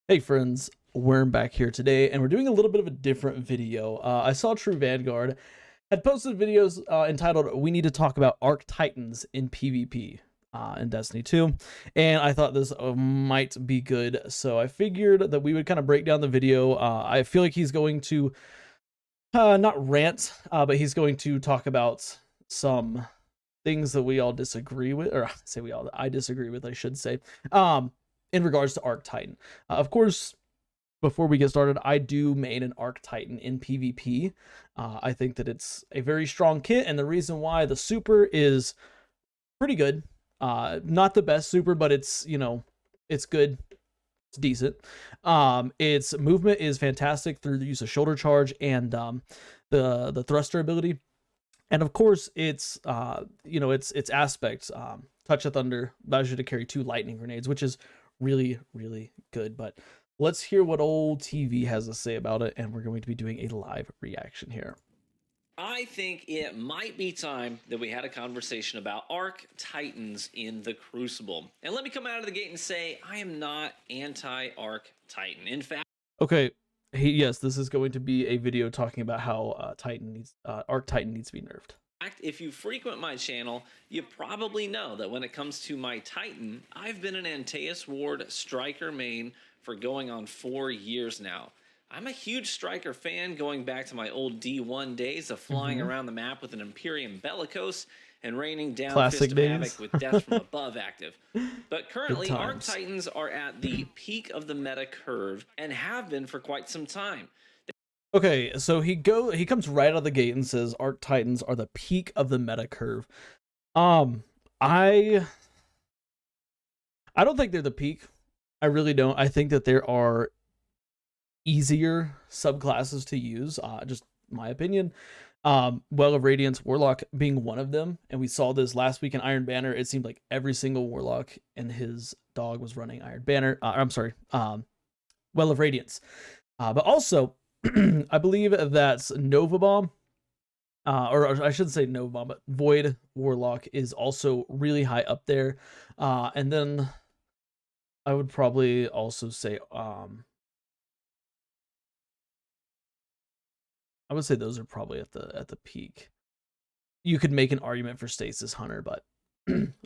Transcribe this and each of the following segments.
Hey friends, we're back here today and we're doing a little bit of a different video. I saw TrueVanguard had posted videos entitled "We Need to Talk About Arc Titans in PvP" in Destiny 2, and I thought this might be good, so I figured that we would kind of break down the video. I feel like he's going to not rant, but he's going to talk about some things that we all disagree with, or say we all, I disagree with, I should say, in regards to Arc Titan. Of course, before we get started, I do main an Arc Titan in PvP. I think that it's a very strong kit, and the reason why the super is pretty good. Not the best super, but it's, it's good. It's decent. Its movement is fantastic through the use of shoulder charge and the thruster ability. And of course, its its aspects, touch of thunder allows you to carry 2 lightning grenades, which is really, really good. But let's hear what old TV has to say about it, and we're going to be doing a live reaction here. I think it might be time that we had a conversation about Arc Titans in the Crucible. And let me come out of the gate and say, I am not anti-Arc Titan. In fact, Okay, yes, this is going to be a video talking about how Arc Titan needs to be nerfed. if you frequent my channel, you probably know that when it comes to my Titan, I've been an Antaeus Ward Striker main for going on 4 years now. I'm a huge Striker fan, going back to my old D1 days of flying around the map with an Imperium Bellicose and raining down Classic Fist of days. Havoc with Death from Above active. But currently, Arc Titans are at the peak of the meta curve and have been for quite some time. Okay, so he comes right out of the gate and says Arc Titans are the peak of the meta curve. I don't think they're the peak. I really don't. I think that there are easier subclasses to use, just my opinion. Well of Radiance Warlock being one of them, and we saw this last week in Iron Banner. It seemed like every single Warlock and his dog was running Iron Banner. I'm sorry, Well of Radiance. But also, I believe that's Nova Bomb, or I shouldn't say Nova Bomb, but Void Warlock is also really high up there. And then I would probably also say, I would say those are probably at the peak. You could make an argument for Stasis Hunter, but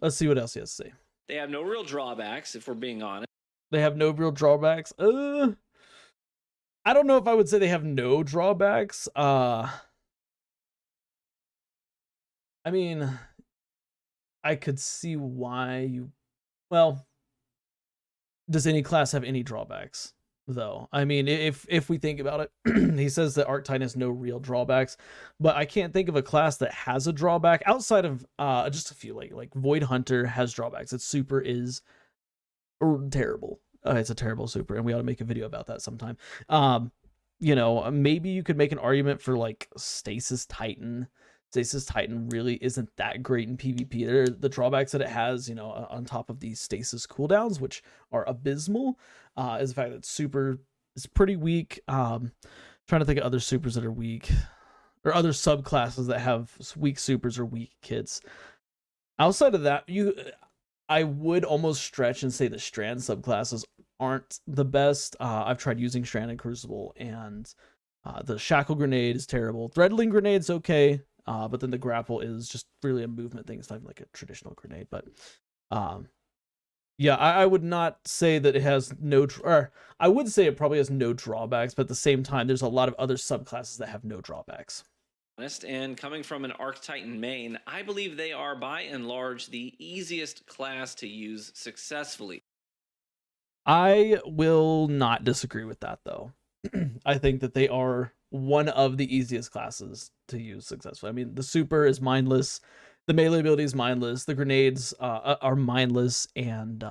let's see what else he has to say. They have no real drawbacks, if we're being honest. They have no real drawbacks. I don't know if I would say they have no drawbacks. I mean, I could see why you. Well, does any class have any drawbacks? Though, I mean, if we think about it, he says that Arc Titan has no real drawbacks, but I can't think of a class that has a drawback outside of just a few. Like Void Hunter has drawbacks. Its super is terrible. It's a terrible super, and we ought to make a video about that sometime. Maybe you could make an argument for like Stasis Titan. Stasis Titan really isn't that great in PvP. There are the drawbacks that it has, on top of these stasis cooldowns, which are abysmal, is the fact that super is pretty weak. Trying to think of other supers that are weak, or other subclasses that have weak supers or weak kits. Outside of that, I would almost stretch and say the Strand subclasses aren't the best. I've tried using Strand and Crucible, and the Shackle Grenade is terrible. Threadling Grenade's okay. But then the grapple is just really a movement thing. It's not even like a traditional grenade. But yeah, I would not say that it has no, or I would say it probably has no drawbacks, but at the same time, there's a lot of other subclasses that have no drawbacks. And coming from an Arc Titan main, I believe they are by and large the easiest class to use successfully. I will not disagree with that, though. I think that they are one of the easiest classes to use successfully. I mean, the super is mindless, the melee ability is mindless, the grenades are mindless, and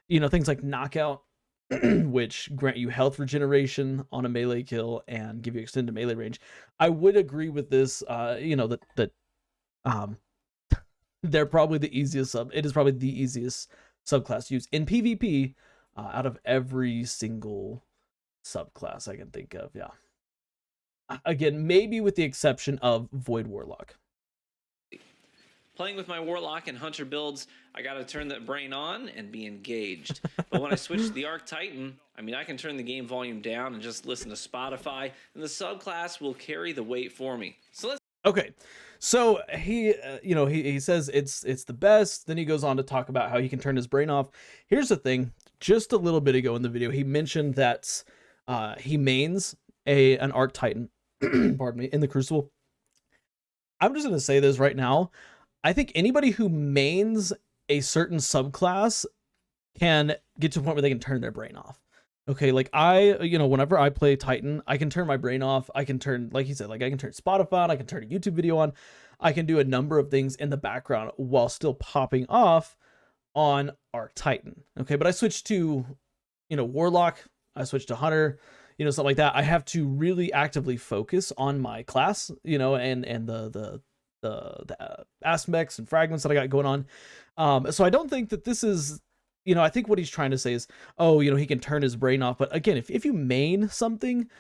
things like knockout, which grant you health regeneration on a melee kill and give you extended melee range. I would agree with this. That they're probably the easiest it is probably the easiest subclass to use in PvP out of every single subclass I can think of. Yeah. Again, maybe with the exception of Void Warlock. Playing with my Warlock and Hunter builds, I gotta turn that brain on and be engaged. But when I switch to the Arc Titan, I mean, I can turn the game volume down and just listen to Spotify, and the subclass will carry the weight for me. So let's. Okay, so he, he says it's the best. Then he goes on to talk about how he can turn his brain off. Here's the thing: just a little bit ago in the video, he mentioned that he mains an Arc Titan, pardon me, in the Crucible. I'm just gonna say this right now. I think anybody who mains a certain subclass can get to a point where they can turn their brain off. Okay, like whenever I play Titan, I can turn my brain off. I can turn, like he said, like I can turn Spotify on, I can turn a YouTube video on. I can do a number of things in the background while still popping off on Arc Titan. Okay, but I switched to, Warlock, I switched to Hunter, something like that. I have to really actively focus on my class, and the aspects and fragments that I got going on. So I don't think that this is, I think what he's trying to say is, oh, he can turn his brain off. But again, if you main something,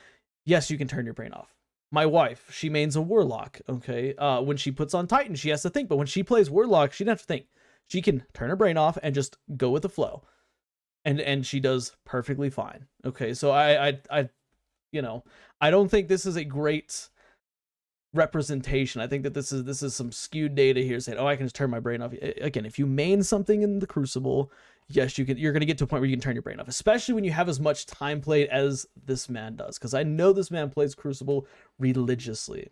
yes, you can turn your brain off. My wife, she mains a Warlock. Okay. When she puts on Titan, she has to think, but when she plays Warlock, she doesn't have to think. She can turn her brain off and just go with the flow. And she does perfectly fine. Okay. So I don't think this is a great representation. I think that this is some skewed data here saying, oh, I can just turn my brain off. Again, if you main something in the Crucible, yes, you're going to get to a point where you can turn your brain off, especially when you have as much time played as this man does, because I know this man plays Crucible religiously.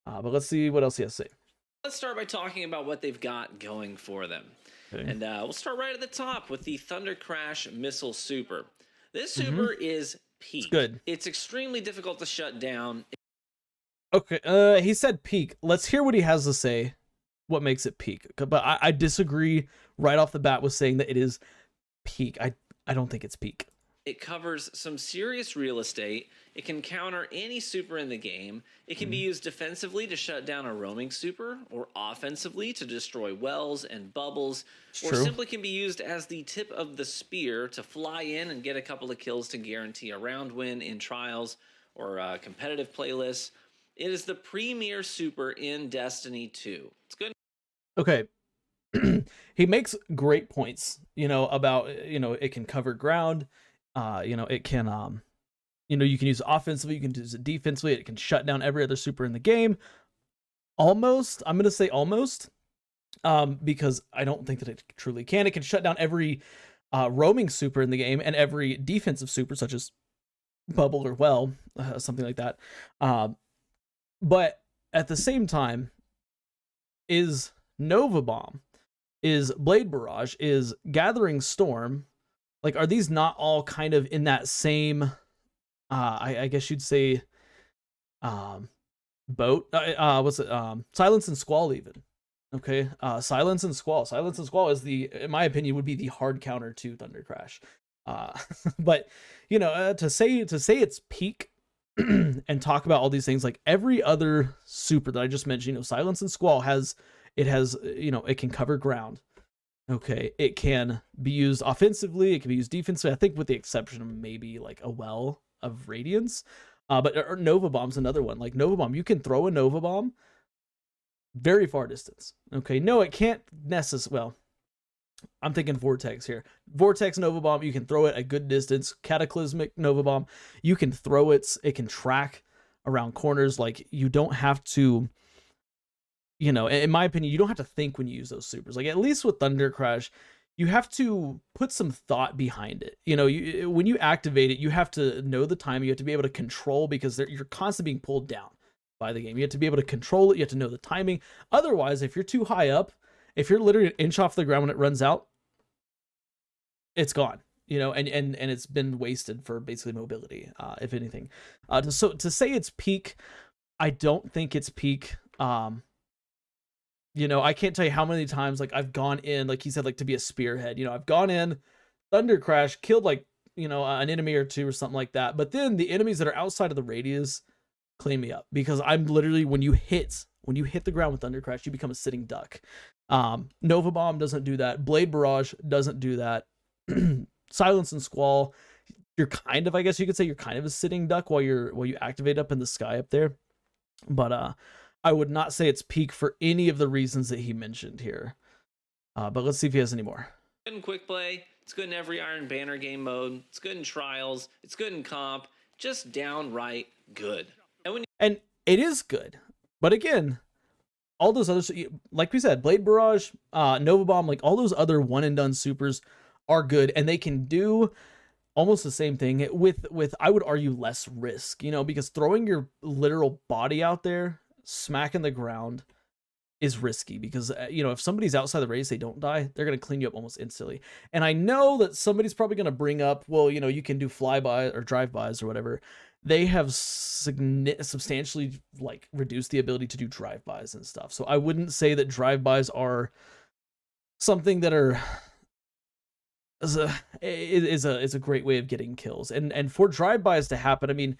But let's see what else he has to say. Let's start by talking about what they've got going for them. Okay. And we'll start right at the top with the Thunder Crash Missile Super. This super is peak. It's good. It's extremely difficult to shut down. Okay, he said peak. Let's hear what he has to say. What makes it peak? But I disagree right off the bat with saying that it is peak. I don't think it's peak. It covers some serious real estate. It can counter any super in the game. It can be used defensively to shut down a roaming super, or offensively to destroy wells and bubbles, or simply can be used as the tip of the spear to fly in and get a couple of kills to guarantee a round win in trials or competitive playlists. It is the premier super in Destiny 2. It's good. Okay. He makes great points, about, it can cover ground. It can, you can use it offensively, you can use it defensively, it can shut down every other super in the game. Almost, I'm going to say almost, because I don't think that it truly can. It can shut down every roaming super in the game and every defensive super, such as bubble or well, something like that. But at the same time, is Nova Bomb, is Blade Barrage, is Gathering Storm, like, are these not all kind of in that same, I guess you'd say, boat? What's it? Silence and Squall even. Okay, Silence and Squall. Silence and Squall is in my opinion, would be the hard counter to Thunder Crash. But to say it's peak and talk about all these things, like every other super that I just mentioned, Silence and Squall it can cover ground. Okay, it can be used offensively, it can be used defensively, I think with the exception of maybe like a Well of Radiance. But Nova Bomb's another one. Like Nova Bomb, you can throw a Nova Bomb very far distance. Okay, no, it can't well, I'm thinking Vortex here. Vortex Nova Bomb, you can throw it a good distance. Cataclysmic Nova Bomb, you can throw it can track around corners. Like, you don't have to, in my opinion, you don't have to think when you use those supers. Like, at least with Thunder Crash, you have to put some thought behind it. When you activate it, you have to know the time. You have to be able to control, because you're constantly being pulled down by the game. You have to be able to control it. You have to know the timing. Otherwise, if you're too high up, if you're literally an inch off the ground when it runs out, it's gone, and it's been wasted for basically mobility, if anything. So to say it's peak, I don't think it's peak. I can't tell you how many times, like, I've gone in, like he said, like, to be a spearhead. I've gone in, Thunder Crash, killed, like, an enemy or two or something like that. But then the enemies that are outside of the radius clean me up, because I'm literally, when you hit the ground with Thunder Crash, you become a sitting duck. Nova Bomb doesn't do that. Blade Barrage doesn't do that. Silence and Squall, you're kind of, I guess you could say, you're kind of a sitting duck while you activate up in the sky up there. But I would not say it's peak for any of the reasons that he mentioned here. But let's see if he has any more. Good in quick play. It's good in every Iron Banner game mode. It's good in trials. It's good in comp. Just downright good. And it is good. But again, all those others, like we said, Blade Barrage, Nova Bomb, like all those other one and done supers are good, and they can do almost the same thing with I would argue less risk, you know, because throwing your literal body out there, smacking the ground, is risky because you know, if somebody's outside the race, they don't die, they're going to clean you up almost instantly. And I know that somebody's probably going to bring up, well, you know, you can do flyby or drive-bys or whatever. They have substantially like reduced the ability to do drive-bys and stuff. So I wouldn't say that drive-bys are something that are is a great way of getting kills. And for drive-bys to happen, I mean,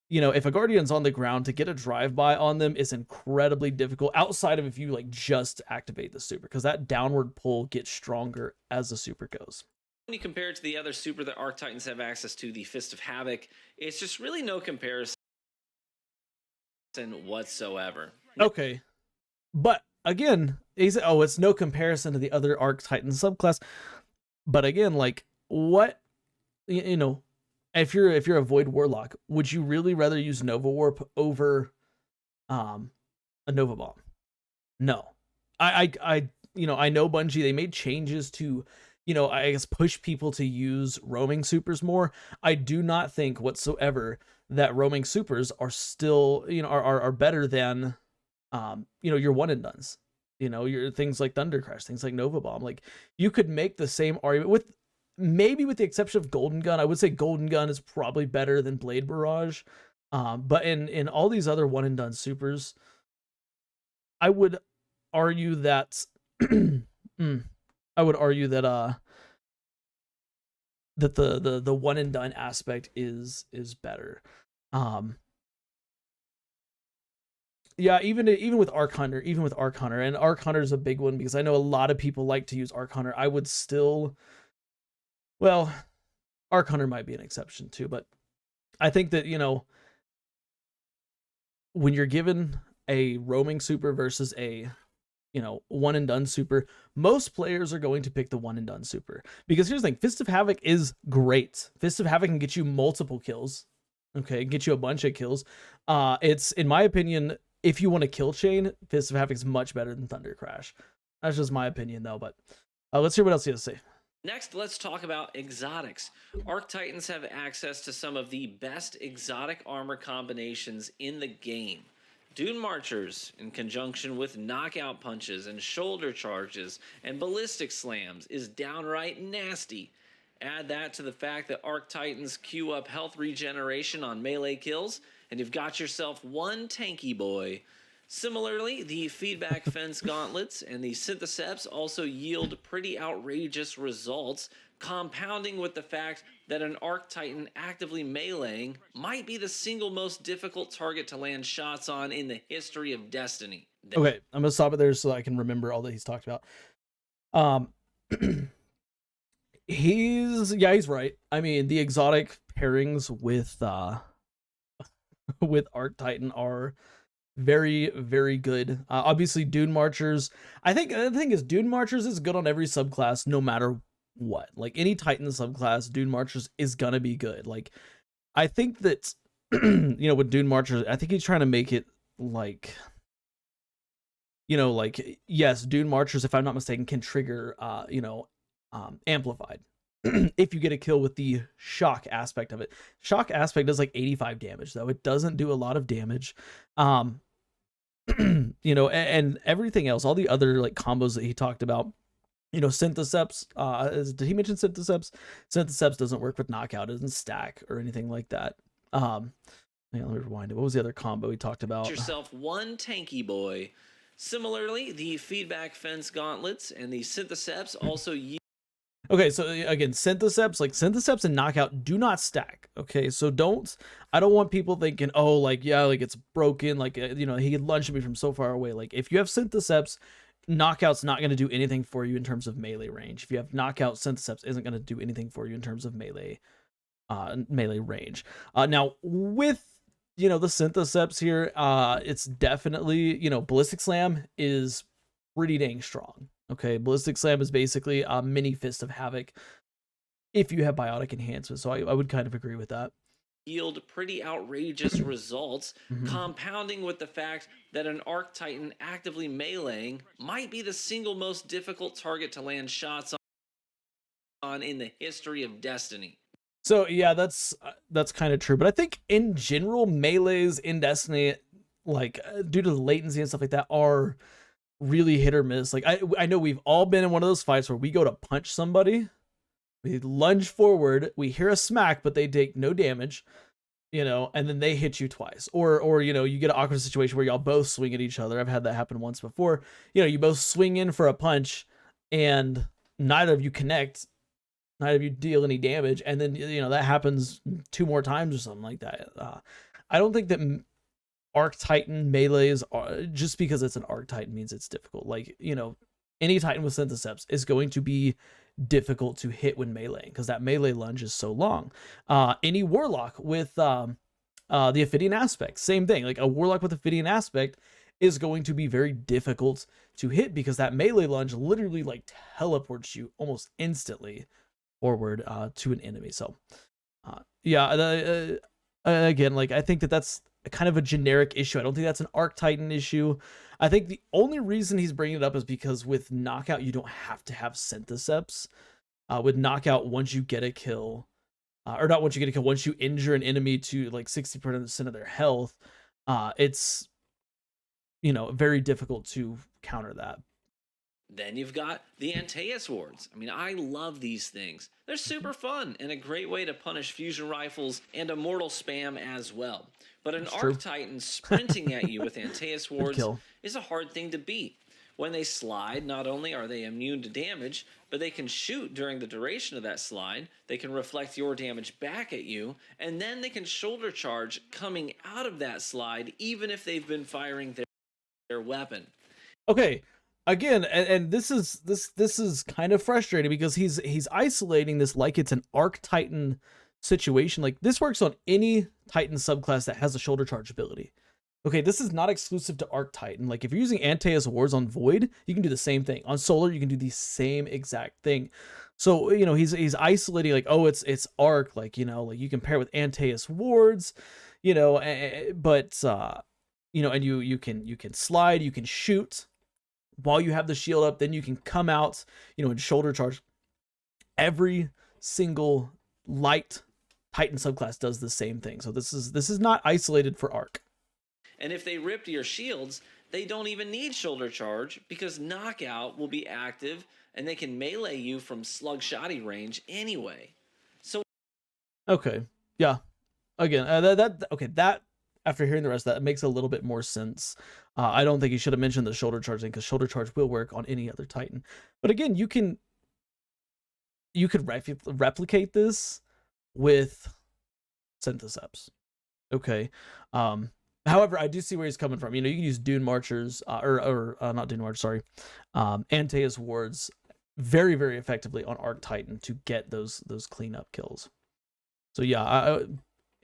you know, if a Guardian's on the ground, to get a drive-by on them is incredibly difficult outside of if you like just activate the super, because that downward pull gets stronger as the super goes. When you compare it to the other super that Arc Titans have access to, the Fist of Havoc, it's just really no comparison whatsoever. Okay. But again, it's no comparison to the other Arc Titan subclass. But again, like, what, you know, if you're a Void Warlock, would you really rather use Nova Warp over a Nova Bomb? No. I you know, I know Bungie, they made changes to, you know, I guess push people to use roaming supers more. I do not think whatsoever that roaming supers are still, you know, are better than you know, your one and dones. You know, your things like Thunder Crash, things like Nova Bomb. Like, you could make the same argument with, maybe with the exception of Golden Gun. I would say Golden Gun is probably better than Blade Barrage. But in all these other one and done supers, I would argue that I would argue that that the one and done aspect is better. Yeah, even with Arc Hunter, and Arc Hunter is a big one because I know a lot of people like to use Arc Hunter. I would still, well, Arc Hunter might be an exception too, but I think that, you know, when you're given a roaming super versus a, you know, one and done super, most players are going to pick the one and done super. Because here's the thing, Fist of Havoc is great. Fist of Havoc can get you multiple kills. Okay, get you a bunch of kills. It's, in my opinion, if you want to kill chain, Fist of Havoc is much better than Thunder Crash. That's just my opinion though, but let's hear what else he has to say. Next, let's talk about exotics. Arc Titans have access to some of the best exotic armor combinations in the game. Dune Marchers, in conjunction with knockout punches and shoulder charges and ballistic slams, is downright nasty. Add that to the fact that Arc Titans queue up health regeneration on melee kills, and you've got yourself one tanky boy. Similarly, the feedback fence gauntlets and the syntheseps also yield pretty outrageous results, compounding with the fact that an Arc Titan actively meleeing might be the single most difficult target to land shots on in the history of Destiny. Okay, I'm gonna stop it there so I can remember all that he's talked about. He's right. I mean, the exotic pairings with with Arc Titan are very, very good. Obviously, Dune Marchers. I think the thing is, Dune Marchers is good on every subclass, no matter what. Like, any Titan subclass, Dune Marchers is gonna be good. Like, I think that you know, with Dune Marchers, I think he's trying to make it like, you know, like, yes, Dune Marchers, if I'm not mistaken, can trigger you know, amplified. If you get a kill with the shock aspect of it. Shock aspect does like 85 damage though. It doesn't do a lot of damage. You know, and everything else, all the other like combos that he talked about, you know, syntheseps, did he mention syntheseps? Syntheseps doesn't work with knockout, it doesn't stack or anything like that. Let me rewind it. What was the other combo he talked about? Yourself one tanky boy. Similarly, the feedback fence gauntlets and the syntheseps also Okay, so again, syntheseps and knockout do not stack. Okay, so I don't want people thinking, oh, like, yeah, like it's broken, like, you know, he lunged me from so far away. Like, if you have syntheseps, knockout's not going to do anything for you in terms of melee range. If you have knockout, syntheseps isn't going to do anything for you in terms of melee range. Now with you know, the Syntheseps here, it's definitely, you know, Ballistic Slam is pretty dang strong. Okay, Ballistic Slam is basically a mini Fist of Havoc if you have biotic enhancement. So I would kind of agree with that. Yield pretty outrageous results, Mhm. compounding with the fact that an Arc Titan actively meleeing might be the single most difficult target to land shots on in the history of Destiny. So yeah, that's kind of true. But I think in general, melees in Destiny, like due to the latency and stuff like that, are really hit or miss. Like I know we've all been in one of those fights where we go to punch somebody, we lunge forward, we hear a smack, but they take no damage, you know, and then they hit you twice. Or you know, you get an awkward situation where y'all both swing at each other. I've had that happen once before. You know, you both swing in for a punch and neither of you connect, neither of you deal any damage, and then you know that happens 2 more times or something like that. I don't think that Arc Titan melees are, just because it's an Arc Titan means it's difficult. Like, you know, any Titan with Syntheseps is going to be difficult to hit when meleeing because that melee lunge is so long. Any Warlock with the Ophidian aspect, same thing. Like a Warlock with Ophidian aspect is going to be very difficult to hit because that melee lunge literally like teleports you almost instantly forward to an enemy. So yeah, again, like I think that that's kind of a generic issue. I don't think that's an Arc Titan issue. I think the only reason he's bringing it up is because with Knockout, you don't have to have Syntheseps. With Knockout, once you get a kill, or not once you get a kill, once you injure an enemy to like 60% of their health, it's, you know, very difficult to counter that. Then you've got the Antaeus wards. I mean, I love these things. They're super fun and a great way to punish fusion rifles and immortal spam as well. But an That's true. Arc Titan sprinting at you with Antaeus wards kill. is a hard thing to beat. When they slide, not only are they immune to damage, but they can shoot during the duration of that slide, they can reflect your damage back at you, and then they can shoulder charge coming out of that slide even if they've been firing their weapon. Okay, again, and this is kind of frustrating because he's isolating this like it's an Arc Titan situation. Like this works on any Titan subclass that has a shoulder charge ability. Okay, this is not exclusive to Arc Titan. Like if you're using Antaeus wards on Void, you can do the same thing. On Solar, you can do the same exact thing. So, you know, he's isolating like, oh, it's Arc, like, you know, like you can pair with Antaeus wards, you know, but you know, and you can slide, you can shoot while you have the shield up, then you can come out, you know, and shoulder charge. Every single light Titan subclass does the same thing. So this is not isolated for Arc. And if they rip your shields, they don't even need shoulder charge because Knockout will be active and they can melee you from slug shotty range anyway. So okay, yeah, again, that after hearing the rest of that, it makes a little bit more sense. I don't think you should have mentioned the shoulder charge thing because shoulder charge will work on any other Titan. But again, you could replicate this with Syntheseps. Okay. However, I do see where he's coming from. You know, you can use Dune Marchers, or not Dune Marchers, sorry, Antaeus wards very, very effectively on Arc Titan to get those cleanup kills. So yeah,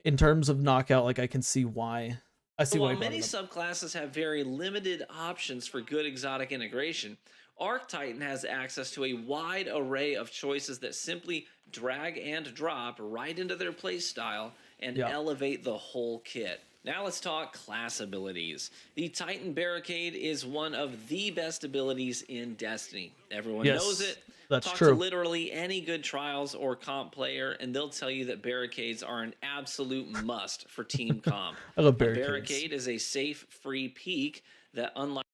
in terms of Knockout, like I can see why. I see why. While many subclasses have very limited options for good exotic integration, Arc Titan has access to a wide array of choices that simply drag and drop right into their playstyle and elevate the whole kit. Now let's talk class abilities. The Titan Barricade is one of the best abilities in Destiny. Everyone knows it. That's Talk true. to literally any good Trials or comp player, and they'll tell you that barricades are an absolute must for team comp. I love barricades. A barricade is a safe, free peek that, unlike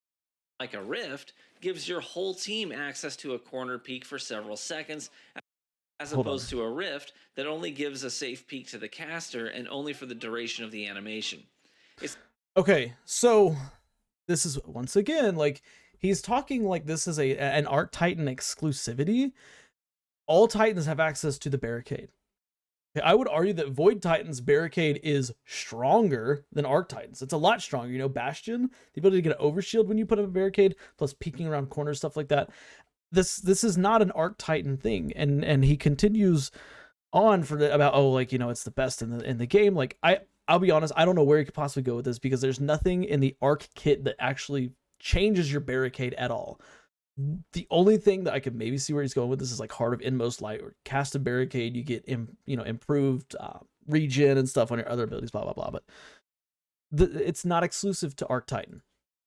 a rift, gives your whole team access to a corner peek for several seconds, as opposed to a rift that only gives a safe peek to the caster and only for the duration of the animation. Okay, so this is once again like he's talking like this is an Arc Titan exclusivity. All Titans have access to the barricade. Okay, I would argue that Void Titan's barricade is stronger than Arc Titan's. It's a lot stronger. You know, Bastion, the ability to get an overshield when you put up a barricade, plus peeking around corners, stuff like that. This is not an Arc Titan thing, and he continues on for about, oh, like, you know, it's the best in the game. Like I'll be honest, I don't know where you could possibly go with this because there's nothing in the Arc kit that actually changes your barricade at all. The only thing that I could maybe see where he's going with this is like Heart of Inmost Light or cast a barricade, you get improved regen and stuff on your other abilities, blah blah blah. But it's not exclusive to Arc Titan.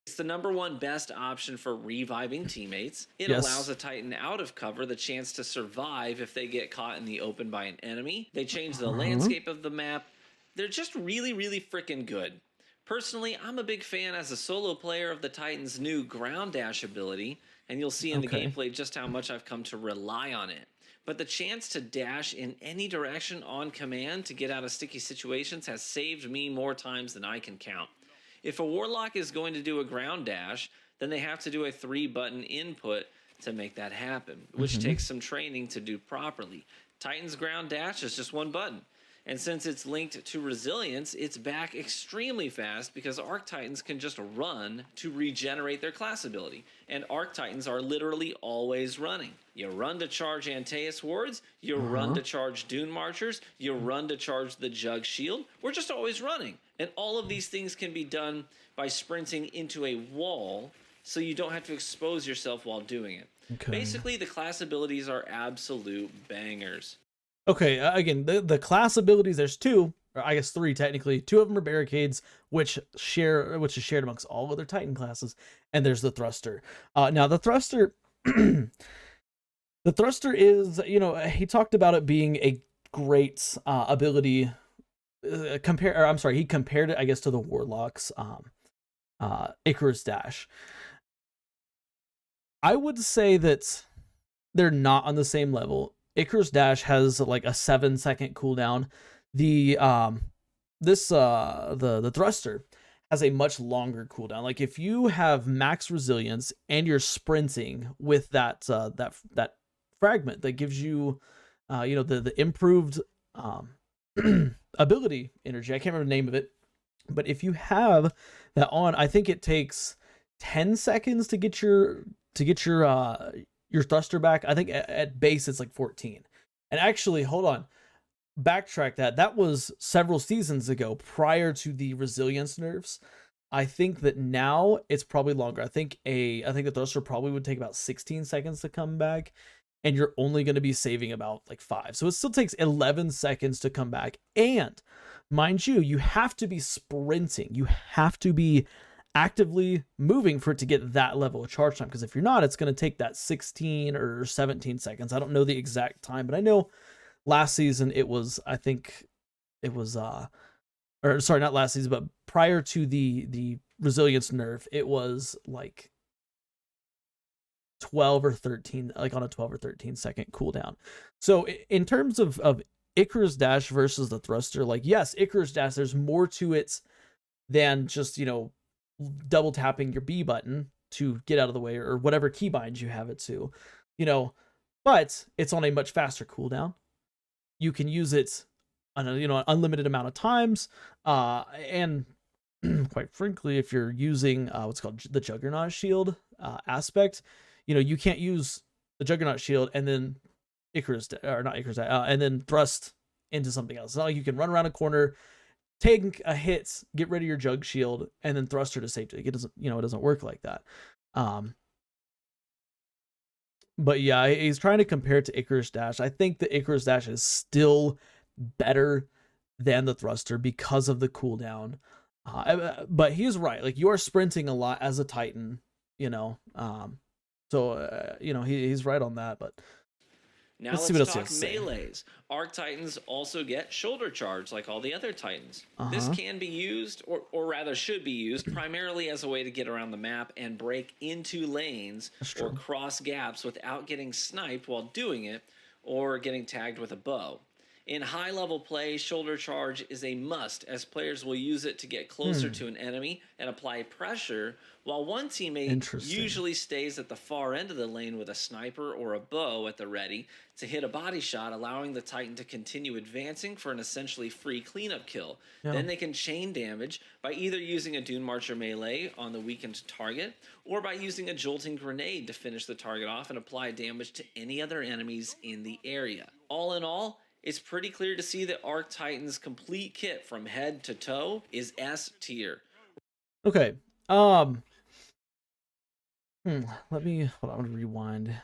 It's the #1 best option for reviving teammates. It Yes. allows a Titan out of cover the chance to survive if they get caught in the open by an enemy. They change the landscape of the map. They're just really, really freaking good. Personally, I'm a big fan as a solo player of the Titan's new ground dash ability, and you'll see in the gameplay just how much I've come to rely on it. But the chance to dash in any direction on command to get out of sticky situations has saved me more times than I can count. If a Warlock is going to do a ground dash, then they have to do a 3-button input to make that happen, which takes some training to do properly. Titan's ground dash is just 1 button. And since it's linked to resilience, it's back extremely fast because Arc Titans can just run to regenerate their class ability. And Arc Titans are literally always running. You run to charge Antaeus wards, you run to charge Dune Marchers, you run to charge the Jug Shield. We're just always running. And all of these things can be done by sprinting into a wall so you don't have to expose yourself while doing it. Basically, the class abilities are absolute bangers. Okay, again, the class abilities, there's 2, or I guess 3 technically. 2 of them are barricades, which is shared amongst all other Titan classes, and there's the thruster. Now the thruster, the thruster is, he talked about it being a great ability. He compared it, I guess, to the Warlock's Icarus Dash. I would say that they're not on the same level. Icarus Dash has like a 7-second cooldown. The thruster has a much longer cooldown. Like if you have max resilience and you're sprinting with that fragment that gives you the improved ability energy. I can't remember the name of it, but if you have that on, I think it takes 10 seconds to get your thruster back. I think at base it's like 14. And actually, hold on, backtrack that. That was several seasons ago, prior to the resilience nerfs. I think that now it's probably longer. I think the thruster probably would take about 16 seconds to come back, and you're only going to be saving about like 5. So it still takes 11 seconds to come back. And mind you, you have to be sprinting. You have to be actively moving for it to get that level of charge time, because if you're not, it's going to take that 16 or 17 seconds. I don't know the exact time, but I know last season it was, I think it was or sorry, not last season, but prior to the resilience nerf, it was like 12 or 13, like on a 12 or 13 second cooldown. So in terms of Icarus Dash versus the thruster, like, yes, Icarus Dash, there's more to it than just, double tapping your B button to get out of the way, or whatever keybind you have it to, but it's on a much faster cooldown. You can use it on an unlimited amount of times, and quite frankly, if you're using what's called the Juggernaut Shield aspect, you can't use the Juggernaut Shield and then and then thrust into something else. It's not like you can run around a corner, take a hit, get rid of your Jug Shield, and then thruster to safety. It doesn't, it doesn't work like that. But yeah, he's trying to compare it to Icarus Dash. I think the Icarus Dash is still better than the thruster because of the cooldown. But he's right. Like, you are sprinting a lot as a Titan, so he's right on that. But now let's talk melees. Arc Titans also get shoulder charge like all the other Titans. This can be used, or rather should be used, primarily as a way to get around the map and break into lanes or cross gaps without getting sniped while doing it, or getting tagged with a bow. In high-level play, shoulder charge is a must, as players will use it to get closer to an enemy and apply pressure, while one teammate usually stays at the far end of the lane with a sniper or a bow at the ready to hit a body shot, allowing the Titan to continue advancing for an essentially free cleanup kill. Then they can chain damage by either using a Dune Marcher melee on the weakened target, or by using a jolting grenade to finish the target off and apply damage to any other enemies in the area. All in all, it's pretty clear to see that Arc Titan's complete kit from head to toe is S tier. Okay. Let me hold on. I'm gonna rewind.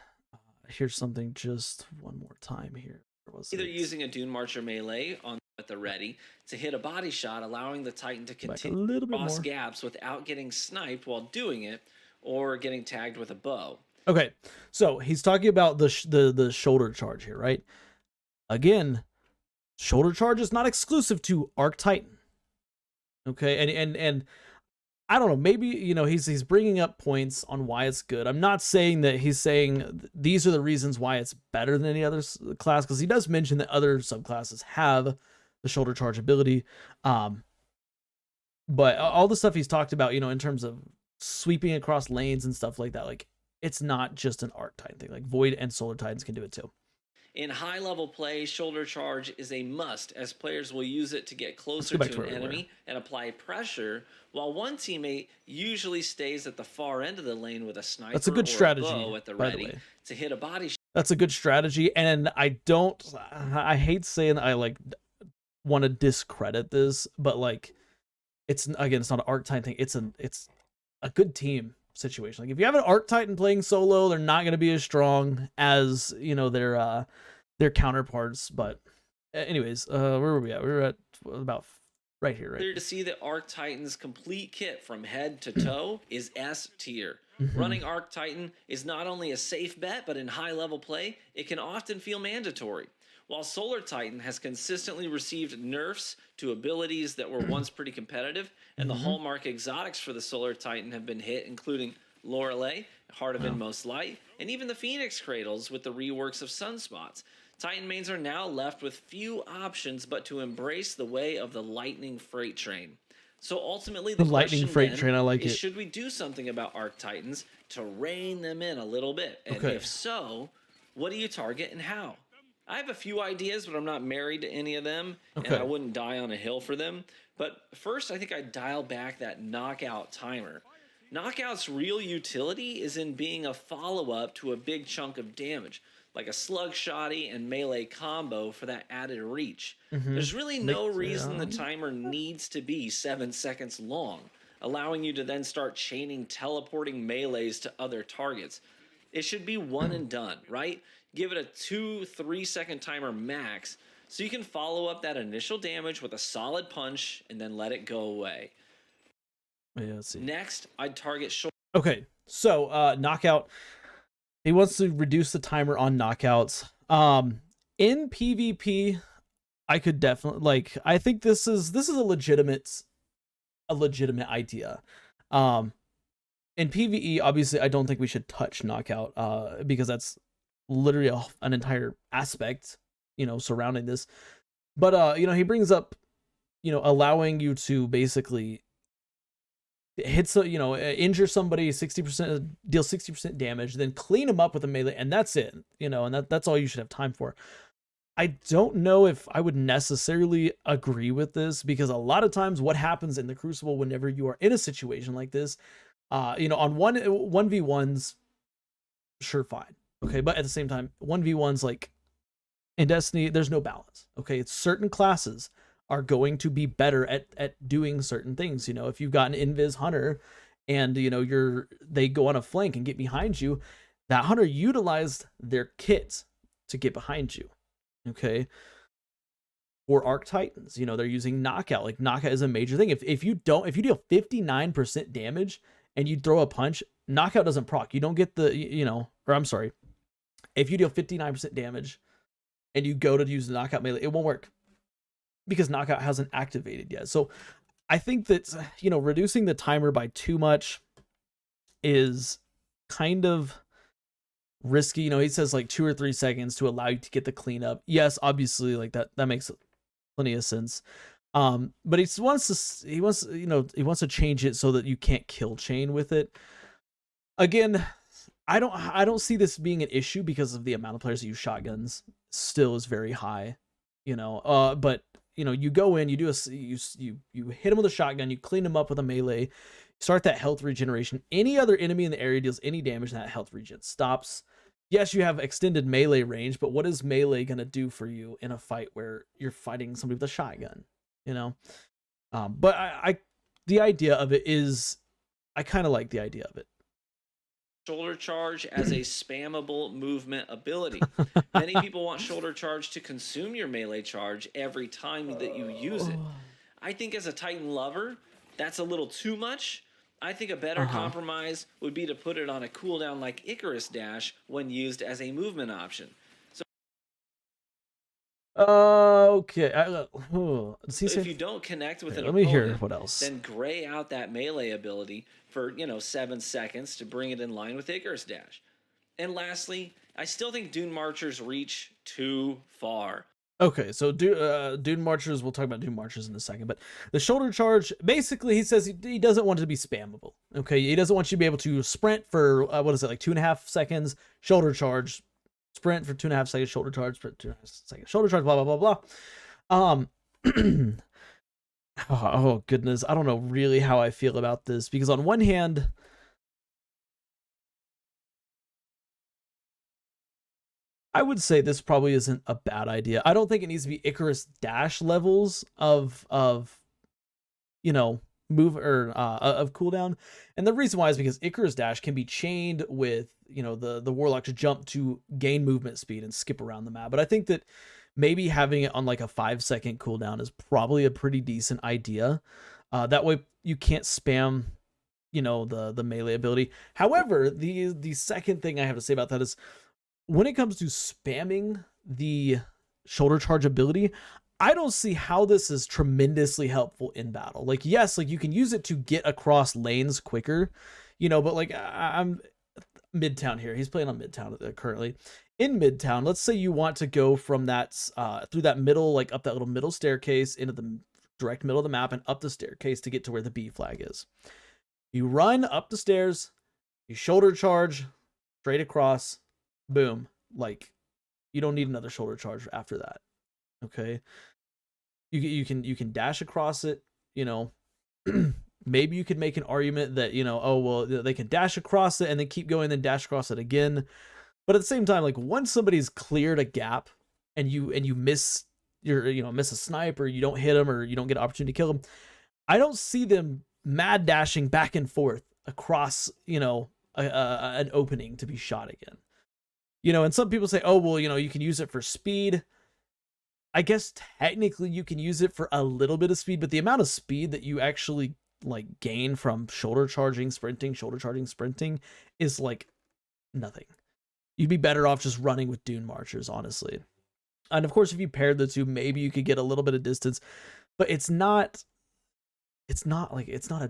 Here's something just one more time here. Where was Either it? using a Dune Marcher melee on at the ready to hit a body shot, allowing the Titan to Back a continue little to bit cross more. gaps without getting sniped while doing it, or getting tagged with a bow. Okay, so he's talking about the shoulder charge here, right? Again, shoulder charge is not exclusive to Arc Titan. Okay, and I don't know, maybe, you know, he's bringing up points on why it's good. I'm not saying that he's saying these are the reasons why it's better than any other class, because he does mention that other subclasses have the shoulder charge ability. But all the stuff he's talked about, you know, in terms of sweeping across lanes and stuff like that, like, it's not just an Arc Titan thing. Like, Void and Solar Titans can do it too. In high level play, shoulder charge is a must, as players will use it to get closer to an enemy and apply pressure, while one teammate usually stays at the far end of the lane with a sniper. That's a good or strategy, a bow at the by ready the way. to hit a body shot. That's a good strategy, and I hate saying I like want to discredit this, but like, it's, again, it's not an Arc Titan thing. It's a good team situation. Like, if you have an Arc Titan playing solo, they're not going to be as strong as, you know, their counterparts. But anyways, where were we at? We were at about right here, right? Clear to see that Arc Titan's complete kit from head to toe is S tier. Mm-hmm. Running Arc Titan is not only a safe bet, but in high level play, it can often feel mandatory. While Solar Titan has consistently received nerfs to abilities that were once pretty competitive, and the hallmark exotics for the Solar Titan have been hit, including Lorelei, Heart of Inmost Light, and even the Phoenix Cradles with the reworks of Sunspots. Titan mains are now left with few options but to embrace the way of the Lightning Freight Train. So ultimately, the Lightning Freight Train, I like it. Should we do something about Arc Titans to rein them in a little bit? And if so, what do you target and how? I have a few ideas, but I'm not married to any of them, and I wouldn't die on a hill for them. But first, I think I'd dial back that knockout timer. Knockout's real utility is in being a follow-up to a big chunk of damage, like a slug shotty and melee combo for that added reach. There's really no reason the timer needs to be 7 seconds long, allowing you to then start chaining teleporting melees to other targets. It should be one and done, right? Give it a 2-3 second timer max, so you can follow up that initial damage with a solid punch and then let it go away. Yeah, let's see. Next, I'd target short. Okay, so knockout. He wants to reduce the timer on knockouts. In PvP, I could definitely, like, I think this is a legitimate idea. In PvE, obviously, I don't think we should touch knockout, because that's literally an entire aspect, you know, surrounding this. But you know, he brings up, you know, allowing you to basically hit, so, you know, injure somebody 60%, deal 60% damage, then clean them up with a melee, and that's it, you know, and that's all you should have time for. I don't know if I would necessarily agree with this, because a lot of times what happens in the Crucible whenever you are in a situation like this, you know, on 1v1s, sure, fine, okay, but at the same time, 1v1s, like in Destiny, there's no balance. Okay, it's certain classes are going to be better at doing certain things. You know, if you've got an invis hunter and, you know, they go on a flank and get behind you, that hunter utilized their kit to get behind you. Okay. Or Arc Titans, you know, they're using knockout. Like, knockout is a major thing. If you deal 59% damage and you throw a punch, knockout doesn't proc. You don't get the, you know, or I'm sorry, if you deal 59% damage and you go to use the knockout melee, it won't work because knockout hasn't activated yet. So I think that, you know, reducing the timer by too much is kind of risky. You know, he says like 2 or 3 seconds to allow you to get the cleanup. Yes, obviously, like that makes plenty of sense. But he wants to change it so that you can't kill chain with it. Again, I don't see this being an issue because of the amount of players that use shotguns still is very high, you know. But you know, you go in, you do you hit him with a shotgun, you clean him up with a melee, start that health regeneration. Any other enemy in the area deals any damage, and that health regen stops. yes, you have extended melee range, but what is melee gonna do for you in a fight where you're fighting somebody with a shotgun? You know, but the idea of it is, I kind of like the idea of it. Shoulder charge as a spammable movement ability. Many people want shoulder charge to consume your melee charge every time that you use it. I think as a Titan lover, that's a little too much. I think a better compromise would be to put it on a cooldown like Icarus Dash when used as a movement option. Okay. So if you don't connect with an let me hear opponent, what else. then gray out that melee ability for 7 seconds to bring it in line with Icarus Dash. And lastly, I still think Dune Marchers reach too far. Okay, so Dune Marchers, we'll talk about Dune Marchers in a second, but the shoulder charge, basically, he says he doesn't want it to be spammable. Okay, he doesn't want you to be able to sprint for, what is it, like 2.5 seconds, shoulder charge, sprint for 2.5 seconds, shoulder charge, sprint 2.5 seconds, shoulder charge, blah, blah, blah, blah. Oh, goodness, I don't know really how I feel about this, because on one hand, I would say this probably isn't a bad idea. I don't think it needs to be Icarus Dash levels of move or of cooldown. And the reason why is because Icarus Dash can be chained with, the Warlock to jump to gain movement speed and skip around the map. But I think that maybe having it on like a 5-second cooldown is probably a pretty decent idea. That way you can't spam, the melee ability. However, the second thing I have to say about that is, when it comes to spamming the shoulder charge ability, I don't see how this is tremendously helpful in battle. Like, yes, like you can use it to get across lanes quicker, but like I'm Midtown here. He's playing on Midtown currently. In Midtown, let's say you want to go from that through that middle, like up that little middle staircase into the direct middle of the map and up the staircase to get to where the B flag is. You run up the stairs, you shoulder charge straight across. Boom. Like, you don't need another shoulder charge after that. Okay, you can dash across it. Maybe you could make an argument that, oh well, they can dash across it and then keep going, then dash across it again. But at the same time, like, once somebody's cleared a gap and you miss miss a snipe, or you don't hit them, or you don't get an opportunity to kill them, I don't see them mad dashing back and forth across an opening to be shot again. And some people say, oh, well, you can use it for speed. I guess technically you can use it for a little bit of speed, but the amount of speed that you actually like gain from shoulder charging, sprinting is like nothing. You'd be better off just running with Dune Marchers, honestly. And of course, if you paired the two, maybe you could get a little bit of distance, but it's not a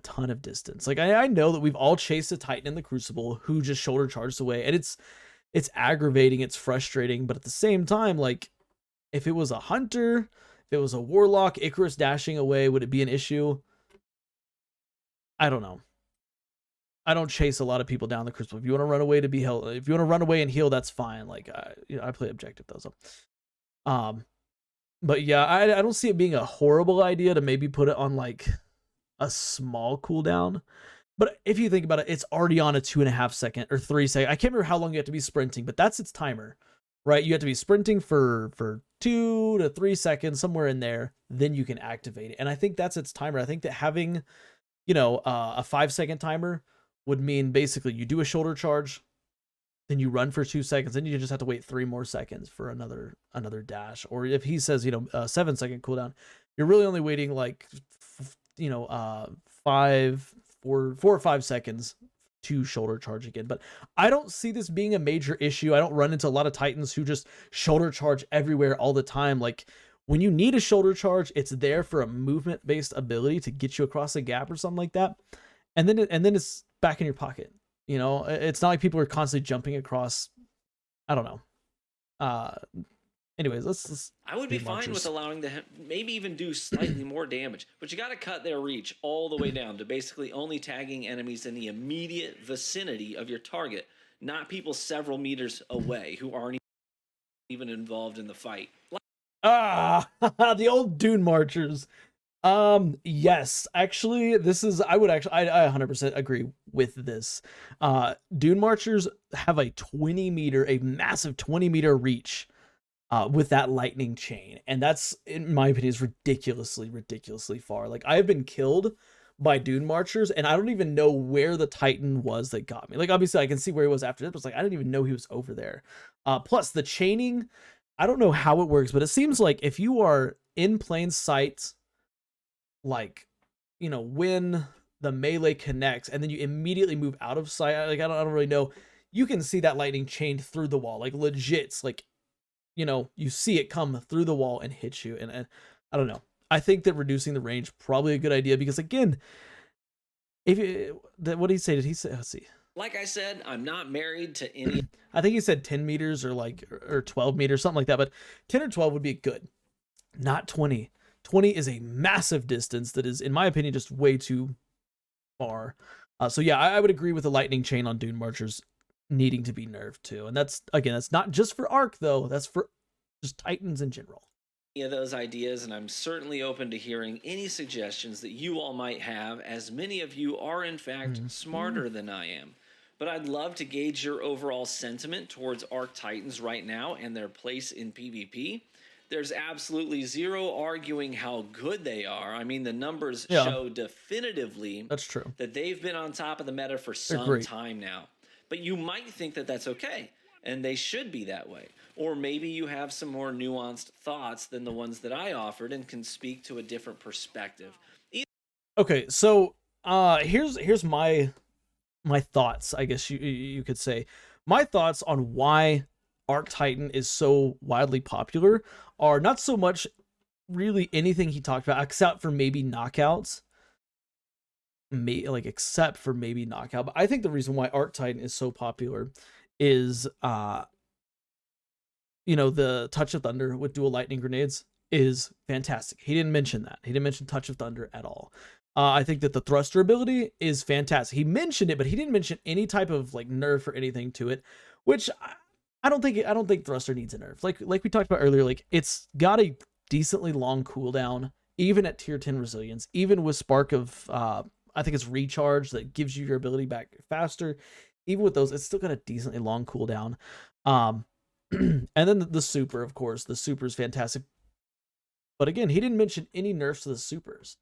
ton of distance. Like, I know that we've all chased a Titan in the Crucible who just shoulder charged away, and it's aggravating, it's frustrating, but at the same time, like, if it was a hunter, if it was a warlock, Icarus dashing away, would it be an issue? I don't know. I don't chase a lot of people down the Crucible. If you want to run away to be healed, if you want to run away and heal, that's fine. Like, I play objective though, so. But yeah, I don't see it being a horrible idea to maybe put it on like a small cooldown. But if you think about it, it's already on a 2.5 second or 3 second. I can't remember how long you have to be sprinting, but that's its timer, right? You have to be sprinting for 2 to 3 seconds, somewhere in there. Then you can activate it. And I think that's its timer. I think that having, a 5-second timer would mean basically you do a shoulder charge, then you run for 2 seconds, then you just have to wait 3 more seconds for another dash. Or if he says, 7-second cooldown, you're really only waiting like, 4 or 5 seconds to shoulder charge again. But I don't see this being a major issue. I don't run into a lot of Titans who just shoulder charge everywhere all the time. Like, when you need a shoulder charge, it's there for a movement based ability to get you across a gap or something like that, and then it's back in your pocket. It's not like people are constantly jumping across. I don't know. Anyways, let's I would be fine with allowing them maybe even do slightly more damage, but you got to cut their reach all the way down to basically only tagging enemies in the immediate vicinity of your target, not people several meters away who aren't even involved in the fight. The old Dune Marchers. Yes, actually, this is, I would actually, I 100% agree with this. Dune Marchers have a 20 meter, a massive 20-meter reach, with that lightning chain. And that's, in my opinion, is ridiculously far. Like, I've been killed by Dune Marchers, and I don't even know where the Titan was that got me. Like, obviously, I can see where he was after this, but it's like, I didn't even know he was over there. Plus, the chaining, I don't know how it works, but it seems like if you are in plain sight, like, you know, when the melee connects and then you immediately move out of sight, like, I don't really know, you can see that lightning chain through the wall, like, legit. It's like, you know, you see it come through the wall and hit you. And I don't know, I think that reducing the range probably a good idea, because again, if you, what did he say, let's see, Like I said, I'm not married to any. I think he said 10 meters or like, or 12 meters, something like that, but 10 or 12 would be good, not 20. 20 is a massive distance that is, in my opinion, just way too far. So yeah, I would agree with the lightning chain on Dune Marchers needing to be nerfed too. And that's, again, that's not just for Arc though, that's for just Titans in general. Of those ideas, and I'm certainly open to hearing any suggestions that you all might have, as many of you are in fact smarter than I am. But I'd love to gauge your overall sentiment towards Arc Titans right now and their place in PvP. There's absolutely zero arguing how good they are. I mean, the numbers show definitively That's true, that they've been on top of the meta for some time now. But you might think that that's okay, and they should be that way. Or maybe you have some more nuanced thoughts than the ones that I offered and can speak to a different perspective. Okay, so here's my thoughts, I guess you could say. My thoughts on why Arc Titan is so widely popular are not so much really anything he talked about, except for maybe knockouts. Except for maybe knockout. But I think the reason why Arc Titan is so popular is you know, the Touch of Thunder with dual lightning grenades is fantastic. He didn't mention that. He didn't mention Touch of Thunder at all. I think that the thruster ability is fantastic. He mentioned it, but he didn't mention any type of like nerf or anything to it, which I don't think thruster needs a nerf. Like we talked about earlier, like, it's got a decently long cooldown, even at tier 10 resilience, even with Spark of I think it's recharge that gives you your ability back faster. Even with those, it's still got a decently long cooldown. And then the super, of course, the super is fantastic. But again, he didn't mention any nerfs to the supers.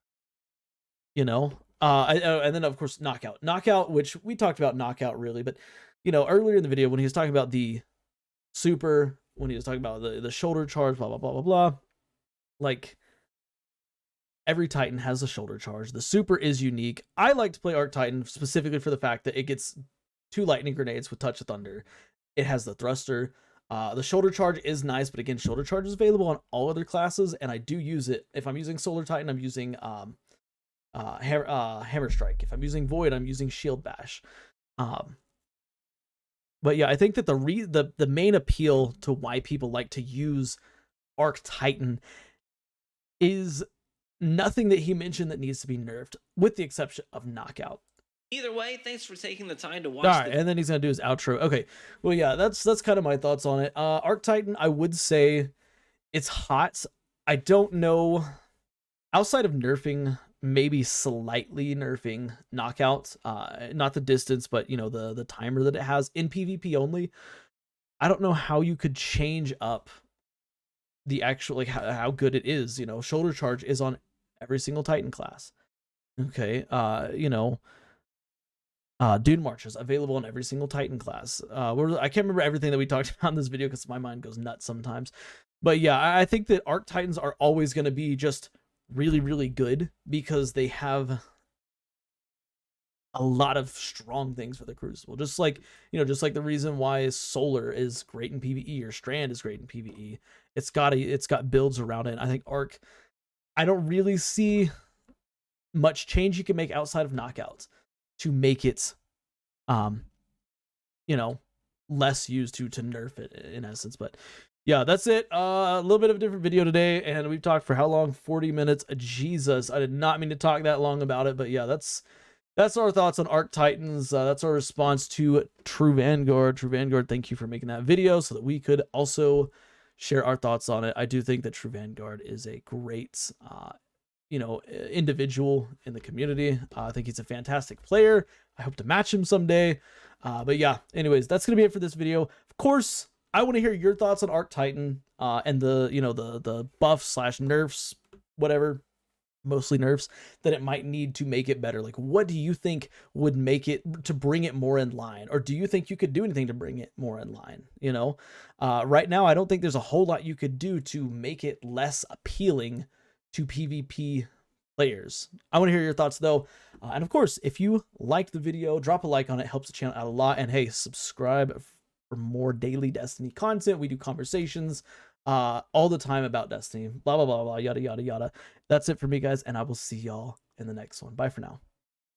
You know, and then of course knockout, which we talked about knockout really, but you know, earlier in the video when he was talking about the super, when he was talking about the shoulder charge, blah blah blah blah blah, like, every Titan has a shoulder charge. The super is unique. I like to play Arc Titan specifically for the fact that it gets 2 lightning grenades with Touch of Thunder. It has the thruster. The shoulder charge is nice, but again, shoulder charge is available on all other classes, and I do use it. If I'm using Solar Titan, I'm using Hammer Strike. If I'm using Void, I'm using Shield Bash. But yeah, I think that the main appeal to why people like to use Arc Titan is nothing that he mentioned that needs to be nerfed, with the exception of knockout. Either way, thanks for taking the time to watch. All right, and then he's gonna do his outro. Okay, well, yeah, that's kind of my thoughts on it. Arc Titan, I would say it's hot. I don't know, outside of nerfing, maybe slightly nerfing knockout, not the distance, but you know, the timer that it has in PvP only. I don't know how you could change up the actual, like, how good it is. You know, shoulder charge is on every single Titan class. Okay, you know, Dune Marches available in every single Titan class. I can't remember everything that we talked about in this video because my mind goes nuts sometimes. But yeah, I think that Arc Titans are always going to be just really, really good because they have a lot of strong things for the Crucible. Just like, you know, just like the reason why Solar is great in PvE or Strand is great in PvE. It's got builds around it. I think Arc, I don't really see much change you can make outside of knockouts to make it, you know, less used to nerf it in essence. But yeah, that's it. A little bit of a different video today, and we've talked for how long? 40 minutes. Jesus, I did not mean to talk that long about it, but yeah, that's our thoughts on Arc Titans. That's our response to TrueVanguard. TrueVanguard, thank you for making that video so that we could also share our thoughts on it. I do think that TrueVanguard is a great individual in the community. I think he's a fantastic player. I hope to match him someday. But yeah, anyways, that's gonna be it for this video. Of course, I want to hear your thoughts on Arc Titan and the buffs slash nerfs, whatever, mostly nerfs, that it might need to make it better. Like, what do you think would make it, to bring it more in line? Or do you think you could do anything to bring it more in line? Right now, I don't think there's a whole lot you could do to make it less appealing to PvP players. I want to hear your thoughts though. And of course, if you liked the video, drop a like on it. Helps the channel out a lot. And hey, subscribe for more daily Destiny content. We do conversations all the time about Destiny, blah, blah, blah, blah, yada, yada, yada. That's it for me, guys. And I will see y'all in the next one. Bye for now.